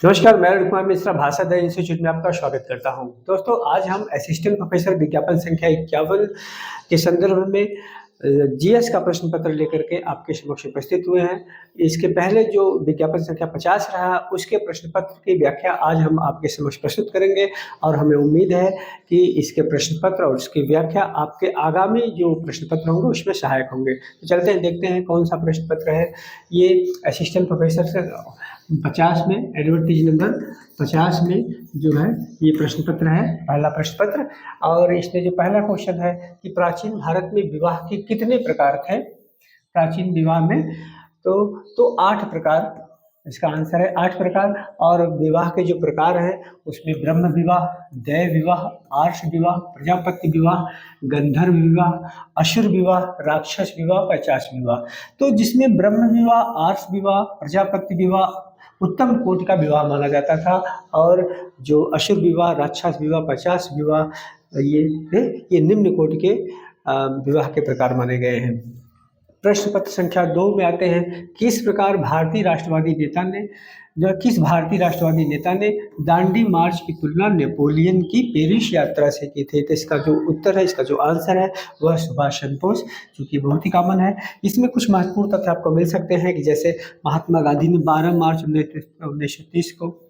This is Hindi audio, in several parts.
नमस्कार, मैं अरुण कुमार मिश्रा भाषा अध्ययन इंस्टीट्यूट में आपका स्वागत करता हूं। दोस्तों, आज हम असिस्टेंट प्रोफेसर विज्ञापन संख्या 51 के संदर्भ में जीएस का प्रश्न पत्र लेकर के आपके समक्ष उपस्थित हुए हैं। इसके पहले जो विज्ञापन संख्या 50 रहा, उसके प्रश्न पत्र की व्याख्या आज हम आपके समक्ष प्रस्तुत करेंगे और हमें उम्मीद है कि इसके प्रश्न पत्र और उसकी व्याख्या आपके आगामी जो प्रश्न पत्र होंगे उसमें सहायक होंगे। तो चलते हैं, देखते हैं कौन सा प्रश्न पत्र है। ये असिस्टेंट प्रोफेसर से 50 में एडवर्टीज नंबर 50 में जो है ये प्रश्न पत्र है, पहला प्रश्न पत्र। और इसमें जो पहला क्वेश्चन है कि प्राचीन भारत में विवाह के कितने प्रकार थे। प्राचीन विवाह में तो 8 प्रकार, इसका आंसर है 8 प्रकार। और विवाह के जो प्रकार हैं उसमें ब्रह्म विवाह, दैव विवाह, आर्ष विवाह, प्रजापति विवाह, गंधर्व विवाह, असुर विवाह, राक्षस विवाह, पैशाच विवाह। तो जिसमें ब्रह्म विवाह, आर्ष विवाह, प्रजापति विवाह उत्तम कोटि का विवाह माना जाता था, और जो असुर विवाह, राक्षस विवाह, पैशाच विवाह ये निम्न कोटि के विवाह के प्रकार माने गए हैं। प्रश्न पत्र संख्या 2 में आते हैं, किस भारतीय राष्ट्रवादी नेता ने दांडी मार्च की तुलना नेपोलियन की पेरिस यात्रा से की थी। तो इसका जो उत्तर है, इसका जो आंसर है वह सुभाष चंद्र बोस, जो कि बहुत ही कॉमन है। इसमें कुछ महत्वपूर्ण तथ्य आपको मिल सकते हैं कि जैसे महात्मा गांधी ने 12 मार्च 1930 को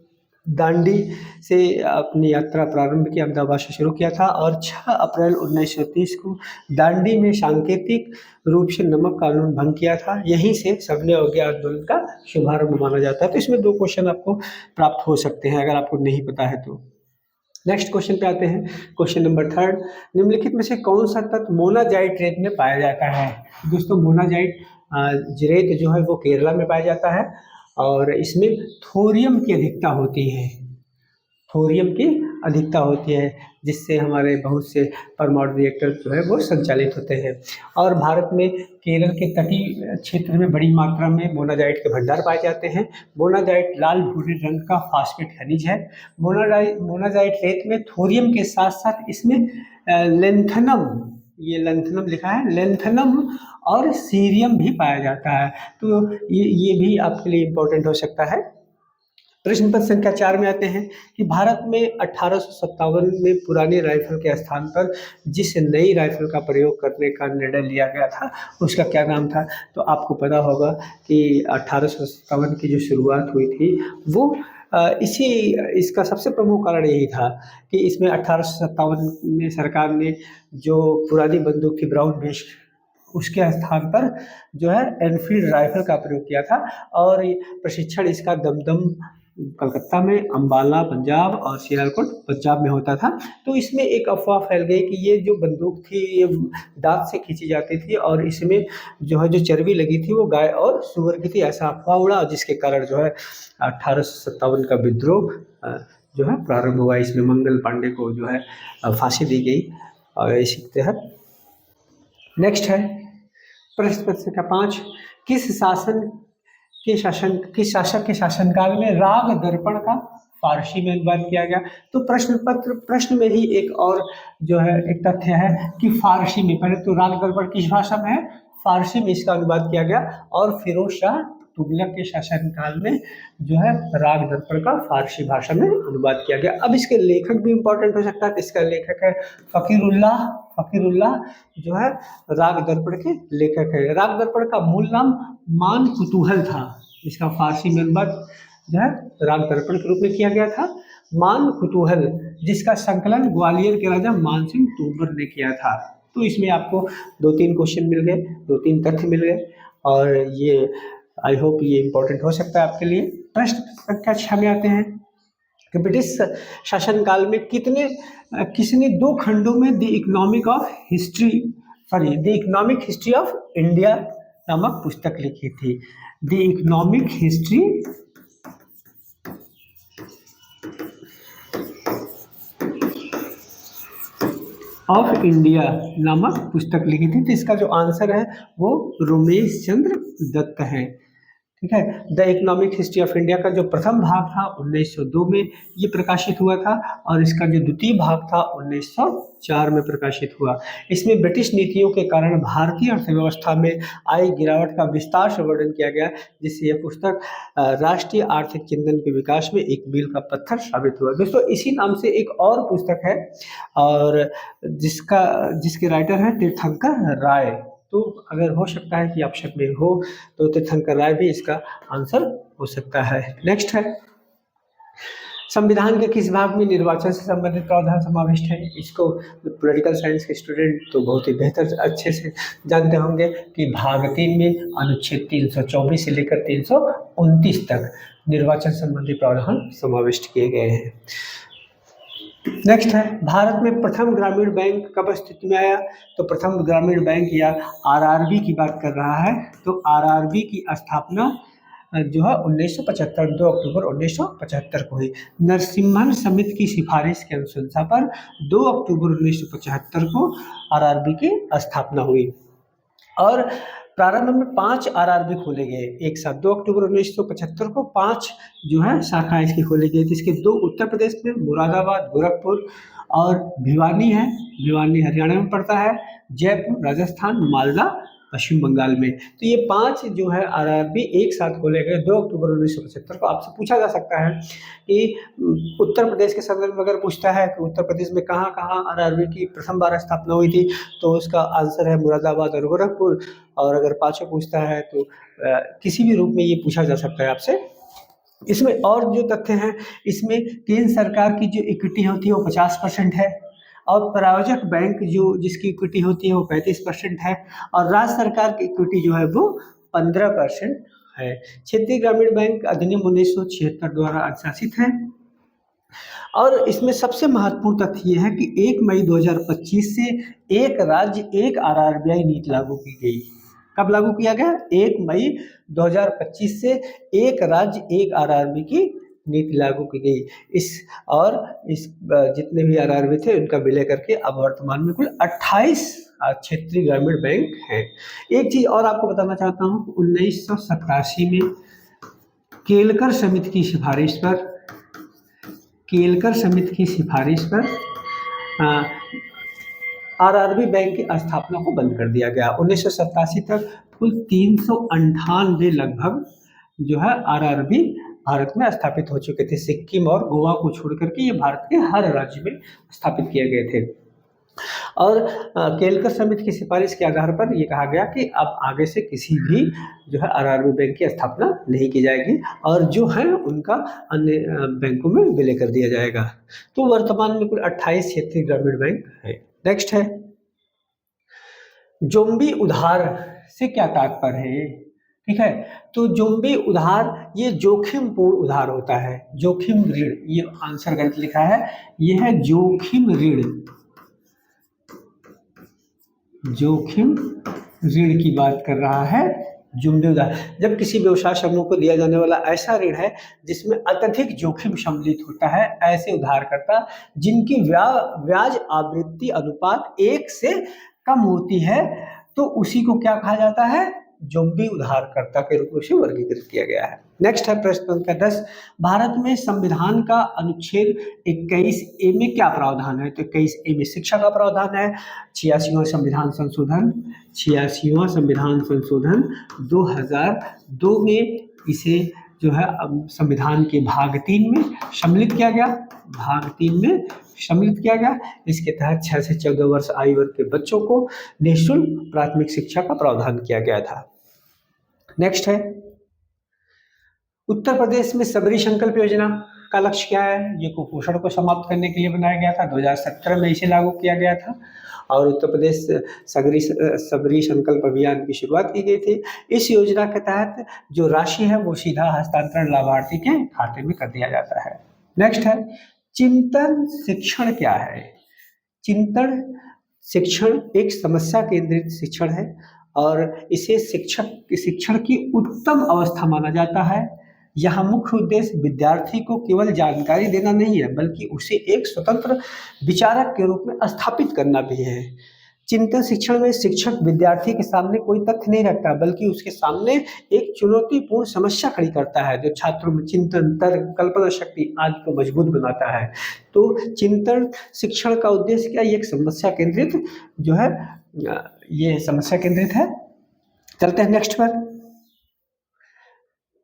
दांडी से अपनी यात्रा प्रारंभ की, अहमदाबाद से शुरू किया था, और 6 अप्रैल 1930 को दांडी में सांकेतिक रूप से नमक कानून भंग किया था। यहीं से सबने अवज्ञा आंदोलन का शुभारंभ माना जाता है। तो इसमें 2 क्वेश्चन आपको प्राप्त हो सकते हैं अगर आपको नहीं पता है तो। नेक्स्ट क्वेश्चन पे आते हैं, क्वेश्चन नंबर 3। निम्नलिखित में से कौन सा तत्व मोनाजाइट रेत में पाया जाता है। दोस्तों, मोनाजाइट रेत जो है वो केरला में पाया जाता है, और इसमें थोरियम की अधिकता होती है। थोरियम की अधिकता होती है, जिससे हमारे बहुत से परमाणु रिएक्टर जो है वो संचालित होते हैं। और भारत में केरल के तटीय क्षेत्र में बड़ी मात्रा में मोनाजाइट के भंडार पाए जाते हैं। मोनाजाइट लाल भूरे रंग का फास्फेट खनिज है। मोनाजाइट रेत में थोरियम के साथ साथ इसमें लेंथनम, ये लेंथनम लिखा है, लेंथनम और सीरियम भी पाया जाता है। तो ये भी आपके लिए इम्पोर्टेंट हो सकता है। प्रश्न पत्र संख्या 4 में आते हैं कि भारत में 1857 में पुरानी राइफल के स्थान पर जिस नई राइफल का प्रयोग करने का निर्णय लिया गया था उसका क्या नाम था। तो आपको पता होगा कि 1857 की जो शुरुआत हुई थी वो इसका सबसे प्रमुख कारण यही था कि इसमें 1857 में सरकार ने जो पुरानी बंदूक थी ब्राउन बेस, उसके स्थान पर जो है एनफील्ड राइफल का प्रयोग किया था। और प्रशिक्षण इसका दमदम कलकत्ता में, अंबाला पंजाब और सियालकोट पंजाब में होता था। तो इसमें एक अफवाह फैल गई कि ये जो बंदूक थी ये दांत से खींची जाती थी, और इसमें जो है जो चर्बी लगी थी वो गाय और सुअर की थी, ऐसा अफवाह उड़ा, जिसके कारण जो है 1857 का विद्रोह जो है प्रारंभ हुआ। इसमें मंगल पांडे को जो है फांसी दी गई, और इसी के तहत। नेक्स्ट है प्रश्न पत्र संख्या 5, किस शासक के शासनकाल में राग दर्पण का फारसी में अनुवाद किया गया। तो प्रश्न में ही एक और जो है एक तथ्य है कि फारसी में, पहले तो राग दर्पण किस भाषा में है, फारसी में इसका अनुवाद किया गया। और फिरोज शाह तुगलक के शासनकाल में जो है राग दर्पण का फारसी भाषा में अनुवाद किया गया। अब इसके लेखक भी इम्पोर्टेंट हो सकता है। तो इसका लेखक है फकीरुल्लाह जो है राग दर्पण के लेखक है। राग दर्पण का मूल नाम मान कुतूहल था, इसका फारसी में अनुवाद जो है राग दर्पण के रूप में किया गया था, मान कुतूहल, जिसका संकलन ग्वालियर के राजा मानसिंह तोमर ने किया था। तो इसमें आपको 2-3 क्वेश्चन मिल गए, 2-3 तथ्य मिल गए, और ये आई होप ये इम्पोर्टेंट हो सकता है आपके लिए। प्रश्न संख्या 6 में आते हैं कि ब्रिटिश शासनकाल में किसने 2 खंडों में the economic history of India नामक पुस्तक लिखी थी। The economic history of India नामक पुस्तक लिखी थी। तो इसका जो आंसर है वो रोमेश चंद्र दत्त है। ठीक है। The economic history of India का जो प्रथम भाग था 1902 में ये प्रकाशित हुआ था, और इसका जो द्वितीय भाग था 1904 में प्रकाशित हुआ। इसमें ब्रिटिश नीतियों के कारण भारतीय अर्थव्यवस्था में आई गिरावट का विस्तार से वर्णन किया गया, जिससे यह पुस्तक राष्ट्रीय आर्थिक चिंतन के विकास में एक मील का पत्थर साबित हुआ। दोस्तों, इसी नाम से एक और पुस्तक है, और जिसके राइटर हैं तीर्थंकर राय। तो अगर हो सकता है कि ऑप्शन में हो तो तीर्थंकर राय भी इसका आंसर हो सकता है। नेक्स्ट है, संविधान के किस भाग में निर्वाचन से संबंधित प्रावधान समाविष्ट है? इसको पॉलिटिकल साइंस के स्टूडेंट तो बहुत ही बेहतर अच्छे से जानते होंगे कि भाग 3 में अनुच्छेद 324 से लेकर 329 तक निर्वाचन संबंधी प्रावधान समाविष्ट किए गए हैं। नेक्स्ट है, भारत में प्रथम ग्रामीण बैंक कब अस्तित्व में आया? तो प्रथम ग्रामीण बैंक या आरआरबी की बात कर रहा है। तो आरआरबी की स्थापना जो है 1975 2 अक्टूबर 1975 को हुई। नरसिम्हन समिति की सिफारिश के अनुशंसा पर 2 अक्टूबर 1975 को आरआरबी की स्थापना हुई, और प्रारंभ में 5 आरआरबी खोले गए एक साथ। 2 अक्टूबर 1975 को 5 जो है शाखा इसकी खोली गई, जिसके 2 उत्तर प्रदेश में मुरादाबाद, गोरखपुर और भिवानी है। भिवानी हरियाणा में पड़ता है, जयपुर राजस्थान, मालदा पश्चिम बंगाल में। तो ये 5 जो है आरआरबी एक साथ खोले गए 2 अक्टूबर 1975 को। आपसे पूछा जा सकता है कि उत्तर प्रदेश के संदर्भ में अगर पूछता है कि उत्तर प्रदेश में कहाँ कहाँ आरआरबी की प्रथम बार स्थापना हुई थी, तो उसका आंसर है मुरादाबाद और गोरखपुर। और अगर पाँचों पूछता है तो किसी भी रूप में ये पूछा जा सकता है आपसे। इसमें और जो तथ्य हैं, इसमें केंद्र सरकार की जो इक्विटी होती है वो 50% है, और प्रायोजक बैंक जो जिसकी इक्विटी होती है वो 35% है, और राज्य सरकार की इक्विटी जो है वो 15% है। क्षेत्रीय ग्रामीण बैंक अधिनियम 1976 द्वारा अनुशासित है, और इसमें सबसे महत्वपूर्ण तथ्य ये है कि 1 मई 2025 से एक राज्य एक आरआरबीआई नीति लागू की गई। कब लागू किया गया? 1 मई 2025 से एक राज्य एक आरआरबी की नीति लागू की गई। इस जितने भी आरआरबी थे उनका विलय करके अब वर्तमान में कुल 28 क्षेत्रीय ग्रामीण बैंक हैं। एक चीज और आपको बताना चाहता हूँ, 1987 में केलकर समिति की सिफारिश पर आरआरबी बैंक की स्थापना को बंद कर दिया गया। 1987 तक कुल 398 लगभग जो है आरआरबी भारत में स्थापित हो चुके थे। सिक्किम और गोवा को छोड़ करके ये भारत के हर राज्य में स्थापित किए गए थे। और केलकर समिति की सिफारिश के आधार पर ये कहा गया कि अब आगे से किसी भी जो है आरआरबी बैंक की स्थापना नहीं की जाएगी, और जो है उनका अन्य बैंकों में विलय कर दिया जाएगा। तो वर्तमान में कुल 28 क्षेत्रीय ग्रामीण बैंक है। नेक्स्ट है, जोम्बी उधार से क्या तात्पर्य है? ठीक है, तो जोम्बी उधार ये जोखिम पूर्ण उधार होता है, जोखिम ऋण। ये आंसर गलत लिखा है, ये है जोखिम ऋण। जोखिम ऋण की बात कर रहा है जोम्बी उधार। जब किसी व्यवसाय समूह को दिया जाने वाला ऐसा ऋण है जिसमें अत्यधिक जोखिम सम्मिलित होता है, ऐसे उधारकर्ता जिनकी ब्याज आवृत्ति अनुपात 1 से कम होती है, तो उसी को क्या कहा जाता है? जोम्बी उधारकर्ता के रूप में से वर्गीकृत किया गया है। नेक्स्ट है प्रश्न संख्या 10, भारत में संविधान का अनुच्छेद 21A में क्या प्रावधान है? तो 21A में शिक्षा का प्रावधान है। 86वां संविधान संशोधन 2002 में इसे जो है संविधान के भाग 3 में सम्मिलित किया गया। इसके तहत 6 से 14 वर्ष आयु वर्ग के बच्चों को निःशुल्क प्राथमिक शिक्षा का प्रावधान किया गया था। नेक्स्ट है, उत्तर प्रदेश में सबरी संकल्प योजना का लक्ष्य क्या है? ये कुपोषण को समाप्त करने के लिए बनाया गया था। 2017 में इसे लागू किया गया था, और उत्तर प्रदेश सबरी संकल्प अभियान की शुरुआत की गई थी। इस योजना के तहत जो राशि है वो सीधा हस्तांतरण लाभार्थी के खाते में कर दिया जाता है। नेक्स्ट है, चिंतन शिक्षण क्या है? चिंतन शिक्षण एक समस्या केंद्रित शिक्षण है, और इसे शिक्षण की उत्तम अवस्था माना जाता है। यहाँ मुख्य उद्देश्य विद्यार्थी को केवल जानकारी देना नहीं है, बल्कि उसे एक स्वतंत्र विचारक के रूप में स्थापित करना भी है। चिंतन शिक्षण में शिक्षक विद्यार्थी के सामने कोई तथ्य नहीं रखता, बल्कि उसके सामने एक चुनौतीपूर्ण समस्या खड़ी करता है, जो छात्रों में चिंतन, तर्क, कल्पना शक्ति आदि को मजबूत बनाता है। तो चिंतन शिक्षण का उद्देश्य क्या है? ये एक समस्या केंद्रित जो है, ये समस्या केंद्रित है। चलते हैं नेक्स्ट पर।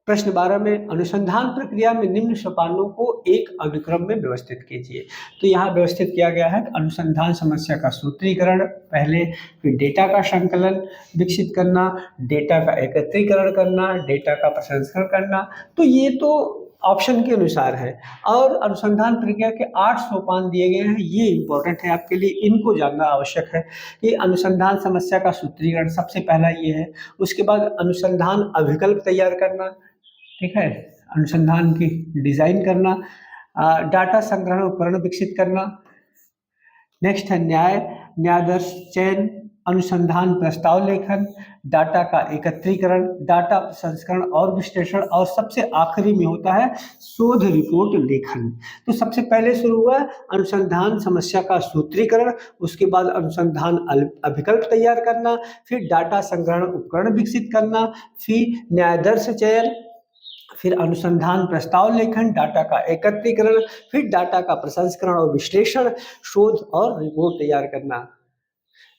प्रश्न 12 में अनुसंधान प्रक्रिया में निम्न सोपानों को एक अनुक्रम में व्यवस्थित कीजिए। तो यहाँ व्यवस्थित किया गया है अनुसंधान समस्या का सूत्रीकरण पहले, फिर डेटा का संकलन विकसित करना, डेटा का एकत्रीकरण करना, डेटा का प्रसंस्करण करना। तो ये तो ऑप्शन के अनुसार है, और अनुसंधान प्रक्रिया के 8 सोपान दिए गए हैं, ये इंपॉर्टेंट है आपके लिए, इनको जानना आवश्यक है। कि अनुसंधान समस्या का सूत्रीकरण सबसे पहला ये है, उसके बाद अनुसंधान अभिकल्प तैयार करना, ठीक है, अनुसंधान की डिजाइन करना, डाटा संग्रहण उपकरण विकसित करना। नेक्स्ट है न्यायादर्श चयन, अनुसंधान प्रस्ताव लेखन, डाटा का एकत्रीकरण, डाटा संस्करण और विश्लेषण, और सबसे आखिरी में होता है शोध रिपोर्ट लेखन। तो सबसे पहले शुरू हुआ अनुसंधान समस्या का सूत्रीकरण, उसके बाद अनुसंधान अभिकल्प तैयार करना, फिर डाटा संग्रहण उपकरण विकसित करना, फिर न्यायादर्श चयन, फिर अनुसंधान प्रस्ताव लेखन, डाटा का एकत्रीकरण, फिर डाटा का प्रसंस्करण और विश्लेषण, शोध और रिपोर्ट तैयार करना।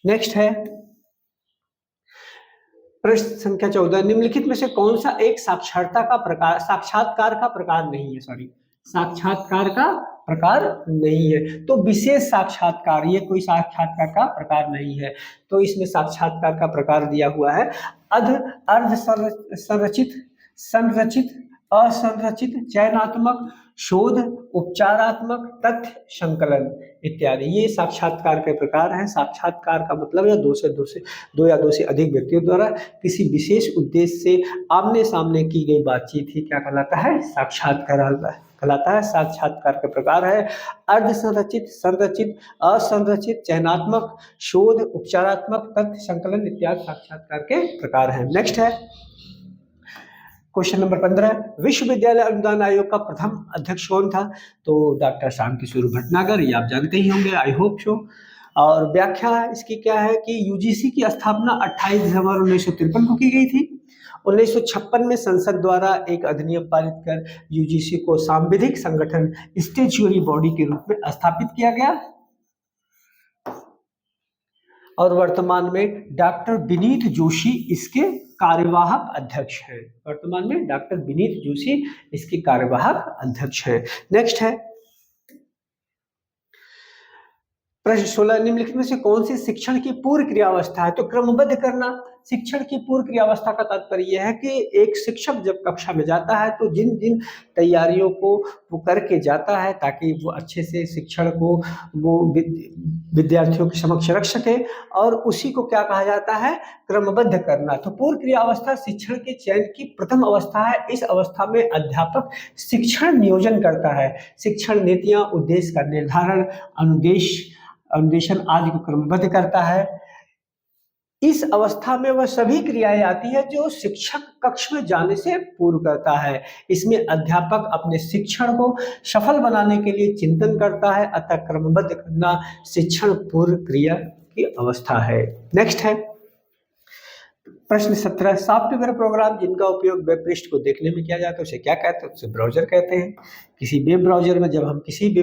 नेक्स्ट है प्रश्न संख्या 14, निम्नलिखित में से कौन सा एक साक्षात्कार का प्रकार नहीं है? साक्षात्कार का प्रकार नहीं है। तो विशेष साक्षात्कार, ये कोई साक्षात्कार का प्रकार नहीं है। तो इसमें साक्षात्कार का प्रकार दिया हुआ है अर्ध संरचित, संरचित, असंरचित, चयनात्मक, शोध, उपचारात्मक, तथ्य संकलन इत्यादि। ये साक्षात्कार के प्रकार हैं। साक्षात्कार का मतलब है दो या दो से अधिक व्यक्तियों द्वारा किसी विशेष उद्देश्य से आमने सामने की गई बातचीत ही क्या कहलाता है? साक्षात्कार कहलाता है। साक्षात्कार के प्रकार है अर्ध संरचित, संरचित, असंरचित, चयनात्मक, शोध, उपचारात्मक, तथ्य संकलन इत्यादि साक्षात्कार के प्रकार हैं। नेक्स्ट है क्वेश्चन नंबर 15, विश्वविद्यालय अनुदान आयोग का प्रथम अध्यक्ष कौन था? तो डॉक्टर श्याम किशोर भटनागर, ये आप जानते ही होंगे, आई होप सो। और व्याख्या इसकी क्या है कि यूजीसी की स्थापना 28 दिसंबर 1953 को की गई थी। 1956 में संसद द्वारा एक अधिनियम पारित कर यूजीसी को सांविधिक संगठन, स्टैट्यूटरी बॉडी के रूप में स्थापित किया गया, और वर्तमान में डॉक्टर विनीत जोशी इसके कार्यवाहक अध्यक्ष हैं। वर्तमान में डॉक्टर विनीत जोशी इसके कार्यवाहक अध्यक्ष हैं। नेक्स्ट है प्रश्न 16, निम्नलिखित में से कौन सी शिक्षण की पूर्व क्रियावस्था है? तो क्रमबद्ध करना। शिक्षण की पूर्व क्रियावस्था का तात्पर्य यह है कि एक शिक्षक जब कक्षा में जाता है तो जिन जिन तैयारियों को वो करके जाता है ताकि वो अच्छे से शिक्षण को वो विद्यार्थियों के समक्ष रख सके, और उसी को क्या कहा जाता है? क्रमबद्ध करना। तो पूर्व क्रियावस्था शिक्षण के चयन की प्रथम अवस्था है। इस अवस्था में अध्यापक शिक्षण नियोजन करता है, शिक्षण नीतियां, उद्देश्य का निर्धारण, अनुदेशन आदि को क्रमबद्ध करता है। इस अवस्था में वह सभी क्रियाएं आती है जो शिक्षक कक्ष में जाने से पूर्व करता है। इसमें अध्यापक अपने शिक्षण को सफल बनाने के लिए चिंतन करता है, अतः क्रमबद्ध करना शिक्षण पूर्व क्रिया की अवस्था है। नेक्स्ट है प्रश्न 17, सॉफ्टवेयर प्रोग्राम जिनका उपयोग वेब पृष्ठ को देखने में किया जाता है उसे क्या कहते हैं? उसे ब्राउजर कहते हैं। किसी वेब ब्राउजर में जब हम किसी भी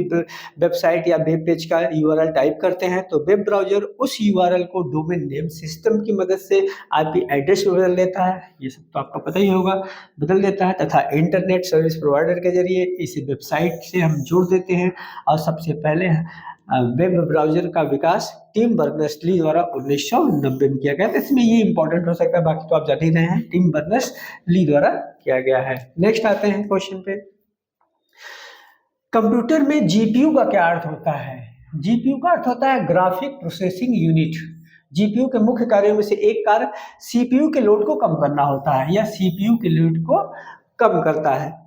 वेबसाइट या वेब पेज का यूआरएल टाइप करते हैं तो वेब ब्राउजर उस यूआरएल को डोमेन नेम सिस्टम की मदद से आईपी एड्रेस में बदल देता है, ये सब तो आपको पता ही होगा, बदल देता है, तथा इंटरनेट सर्विस प्रोवाइडर के जरिए इसे वेबसाइट से हम जोड़ देते हैं। और सबसे पहले वेब ब्राउजर का विकास टिम बर्नर्स-ली द्वारा 1990 में किया गया था। इसमें ये इंपॉर्टेंट हो सकता है, बाकी तो आप जान ही रहे हैं, टिम बर्नर्स-ली द्वारा किया गया है। नेक्स्ट आते हैं क्वेश्चन पे, कंप्यूटर में जीपीयू का क्या अर्थ होता है? जीपीयू का अर्थ होता है ग्राफिक प्रोसेसिंग यूनिट। जीपीयू के मुख्य कार्यों में से एक कार्य सीपीयू के लोड को कम करना होता है, या सीपीयू के लोड को कम करता है।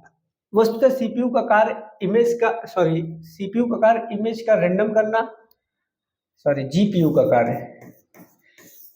वस्तुतः सीपीयू का कार्य इमेज का रैंडम करना, जीपीयू का कार्य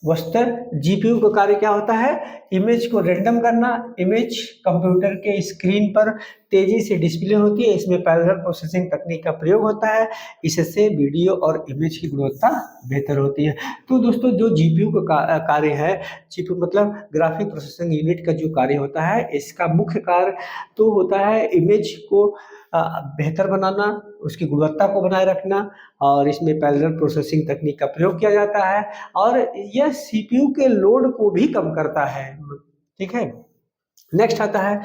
वस्तुतः जीपीयू का कार्य क्या होता है, इमेज को रेंडम करना। इमेज कंप्यूटर के स्क्रीन पर तेजी से डिस्प्ले होती है, इसमें पैरेलल प्रोसेसिंग तकनीक का प्रयोग होता है, इससे वीडियो और इमेज की गुणवत्ता बेहतर होती है। तो दोस्तों जो जीपीयू का कार्य है, जीपीयू मतलब ग्राफिक प्रोसेसिंग यूनिट का जो कार्य होता है, इसका मुख्य कार्य तो होता है इमेज को बेहतर बनाना, उसकी गुणवत्ता को बनाए रखना, और इसमें पैरेलल प्रोसेसिंग तकनीक का प्रयोग किया जाता है, और यह सीपीयू के लोड को भी कम करता है। ठीक है, नेक्स्ट आता है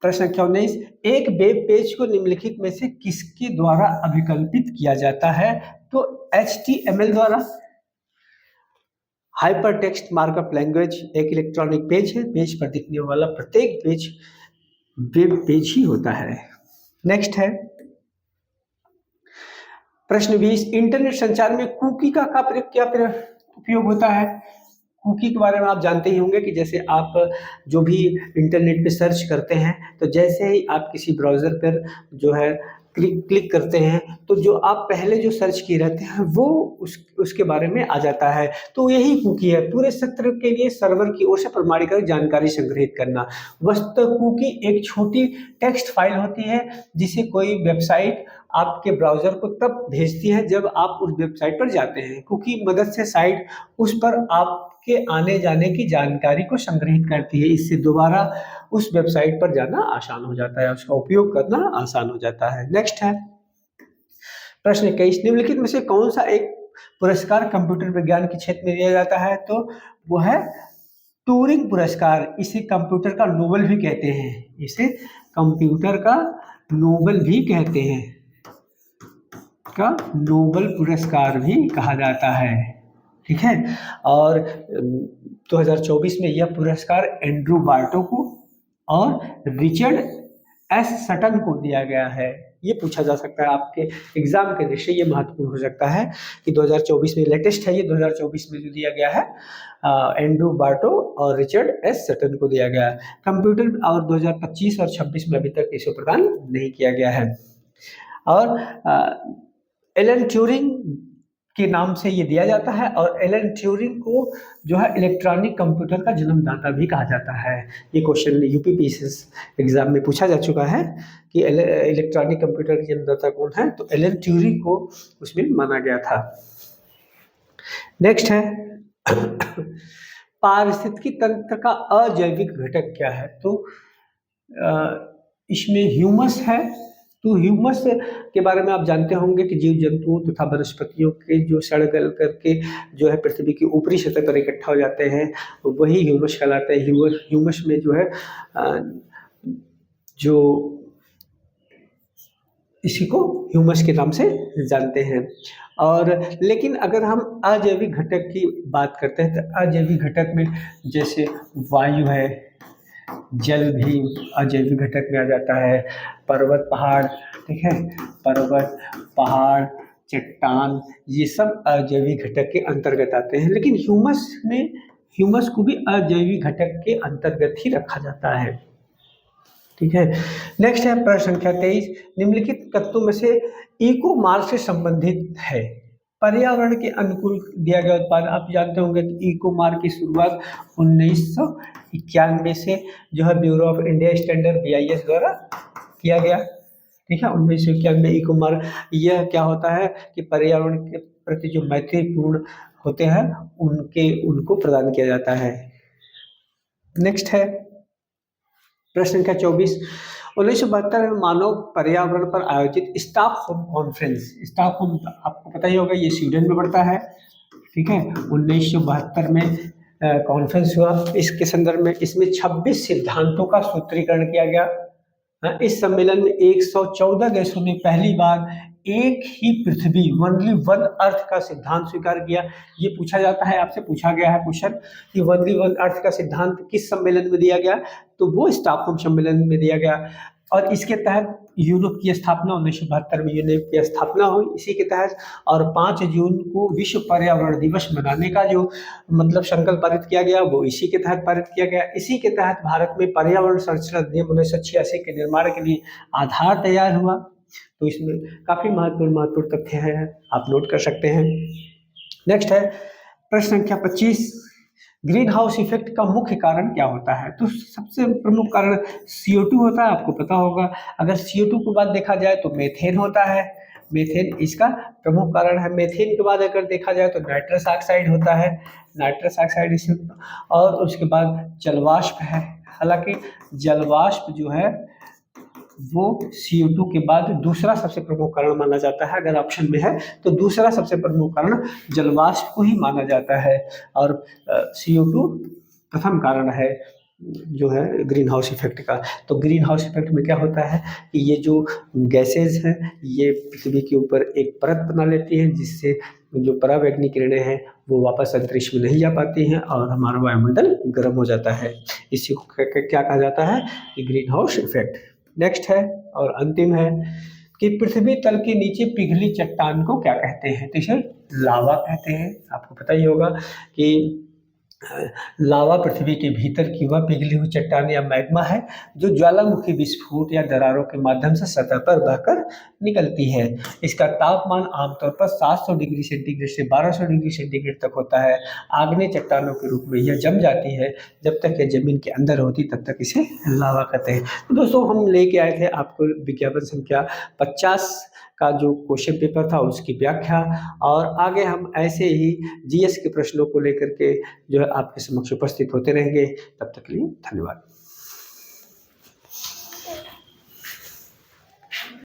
प्रश्न संख्या 19, एक वेब पेज को निम्नलिखित में से किसके द्वारा अभिकल्पित किया जाता है? तो HTML द्वारा। हाइपर टेक्स्ट मार्कअप लैंग्वेज एक इलेक्ट्रॉनिक पेज है, पेज पर दिखने वाला प्रत्येक पेज वेब पेज ही होता है। नेक्स्ट है प्रश्न 20, इंटरनेट संचार में कुकी का क्या उपयोग होता है? कुकी के बारे में आप जानते ही होंगे कि जैसे आप जो भी इंटरनेट पे सर्च करते हैं, तो जैसे ही आप किसी ब्राउज़र पर जो है क्लिक करते हैं, तो जो आप पहले जो सर्च किए रहते हैं वो उसके बारे में आ जाता है। तो यही कुकी है, पूरे सत्र के लिए सर्वर की ओर से प्रमाणीकृत जानकारी संग्रहित करना। वस्तुतः कुकी एक छोटी टेक्स्ट फाइल होती है जिसे कोई वेबसाइट आपके ब्राउज़र को तब भेजती है जब आप उस वेबसाइट पर जाते हैं। कुकी मदद से साइट उस पर आपके आने जाने की जानकारी को संग्रहित करती है, इससे दोबारा उस वेबसाइट पर जाना आसान हो जाता है, उसका उपयोग करना आसान हो जाता है। नेक्स्ट है प्रश्न 21, निम्नलिखित में से कौन सा एक पुरस्कार कंप्यूटर विज्ञान के क्षेत्र में दिया जाता है? तो वो है ट्यूरिंग पुरस्कार। इसे कंप्यूटर का नोबेल भी कहते हैं, इसे कंप्यूटर का नोबेल भी कहते हैं, का नोबेल पुरस्कार भी कहा जाता है। ठीक है, और 2024 में यह पुरस्कार एंड्रू बार्टो को और रिचर्ड एस सटन को दिया गया है। ये पूछा जा सकता है आपके एग्जाम के दृष्टि, ये महत्वपूर्ण हो सकता है कि 2024 में लेटेस्ट है, ये 2024 में जो दिया गया है एंड्रू बार्टो और रिचर्ड एस सटन को दिया गया है। कंप्यूटर और 2025 और 26 में अभी तक इसे प्रदान नहीं किया गया है। और एलन ट्यूरिंग के नाम से ये दिया जाता है, और एलन ट्यूरिंग को जो है इलेक्ट्रॉनिक कंप्यूटर का जन्मदाता भी कहा जाता है। ये क्वेश्चन यूपीपीसीएस एग्जाम में पूछा जा चुका है कि इलेक्ट्रॉनिक कंप्यूटर के जन्मदाता कौन है, तो एलन ट्यूरिंग को उसमें माना गया था। नेक्स्ट है पारिस्थितिकी तंत्र का अजैविक घटक क्या है? तो इसमें ह्यूमस है। तो ह्यूमस के बारे में आप जानते होंगे कि जीव जंतुओं तथा वनस्पतियों के जो सड़ गल करके जो है पृथ्वी की ऊपरी सतह पर इकट्ठा हो जाते हैं, वही ह्यूमस कहलाते हैं। ह्यूमस में जो है जो इसी को ह्यूमस के नाम से जानते हैं। और लेकिन अगर हम अजैविक घटक की बात करते हैं तो अजैविक घटक में जैसे वायु है, जल भी अजैविक घटक में आ जाता है, पर्वत पहाड़, ठीक है, पर्वत पहाड़ चट्टान, ये सब अजैविक घटक के अंतर्गत आते हैं। लेकिन ह्यूमस को भी अजैविक घटक के अंतर्गत ही रखा जाता है। ठीक है, नेक्स्ट है प्रश्न संख्या 23, निम्नलिखित तत्वों में से इको मार्क से संबंधित है? पर्यावरण के अनुकूल दिया गया उत्पाद। आप जानते होंगे कि इको मार्क की शुरुआत 1991 से जो है bureau of India standard BIS द्वारा किया गया। ठीक है, 1991 में इको मार्क, यह क्या होता है कि पर्यावरण के प्रति जो मैत्रीपूर्ण होते हैं उनको प्रदान किया जाता है। नेक्स्ट है प्रश्न संख्या 24, 1972 में मानव पर्यावरण पर आयोजित स्टॉकहोम कॉन्फ्रेंस, स्टॉकहोम आपको पता ही होगा ये स्वीडन में पड़ता है। ठीक है, 1972 में कॉन्फ्रेंस हुआ, इसके संदर्भ में इसमें 26 सिद्धांतों का सूत्रीकरण किया गया। इस सम्मेलन में 114 देशों ने पहली बार एक ही पृथ्वी, ओनली वन अर्थ का सिद्धांत स्वीकार किया। ये पूछा जाता है, आपसे पूछा गया है क्वेश्चन कि ओनली वन अर्थ का सिद्धांत किस सम्मेलन में दिया गया, तो वो स्टॉकहोम सम्मेलन में दिया गया। और इसके तहत यूरोप की स्थापना 1972 में यूरोप की स्थापना हुई इसी के तहत, और 5 जून को विश्व पर्यावरण दिवस मनाने का जो मतलब संकल्प पारित किया गया वो इसी के तहत पारित किया गया। इसी के तहत भारत में पर्यावरण संरक्षण अधिनियम 1986 के निर्माण के लिए आधार तैयार हुआ। तो इसमें काफी महत्वपूर्ण तथ्य है, आप नोट कर सकते हैं। नेक्स्ट है प्रश्न संख्या 25, ग्रीन हाउस इफेक्ट का मुख्य कारण क्या होता है? तो सबसे प्रमुख कारण CO2 होता है, आपको पता होगा। अगर CO2 के बाद देखा जाए तो मीथेन होता है, मीथेन इसका प्रमुख कारण है। मीथेन के बाद अगर देखा जाए तो नाइट्रस ऑक्साइड होता है, नाइट्रस ऑक्साइड इस, और उसके बाद जलवाष्प है। हालांकि जलवाष्प जो है वो CO2 के बाद दूसरा सबसे प्रमुख कारण माना जाता है। अगर ऑप्शन में है तो दूसरा सबसे प्रमुख कारण जलवाष्प को ही माना जाता है, और CO2 प्रथम कारण है जो है ग्रीन हाउस इफेक्ट का। तो ग्रीन हाउस इफेक्ट में क्या होता है कि ये जो गैसेज हैं ये पृथ्वी के ऊपर एक परत बना लेती हैं, जिससे जो पराबैंगनी किरणें हैं वो वापस अंतरिक्ष में नहीं जा पाती हैं और हमारा वायुमंडल गर्म हो जाता है। इसी को क्या कहा जाता है कि ग्रीन हाउस इफेक्ट। नेक्स्ट है और अंतिम है कि पृथ्वी तल के नीचे पिघली चट्टान को क्या कहते हैं? तो इसे लावा कहते हैं। आपको पता ही होगा कि लावा पृथ्वी के भीतर की वह पिघली हुई चट्टान या मैग्मा है जो ज्वालामुखी विस्फोट या दरारों के माध्यम से सतह पर बहकर निकलती है। इसका तापमान आमतौर पर 700 डिग्री सेंटीग्रेड से 1200 डिग्री सेंटीग्रेड तक होता है। आग्नेय चट्टानों के रूप में यह जम जाती है, जब तक यह जमीन के अंदर होती तब तक इसे लावा कहते हैं। तो दोस्तों हम लेके आए थे आपको विज्ञापन संख्या 50 का जो क्वेश्चन पेपर था उसकी व्याख्या, और आगे हम ऐसे ही GS के प्रश्नों को लेकर के जो है आपके समक्ष उपस्थित होते रहेंगे। तब तक के लिए धन्यवाद।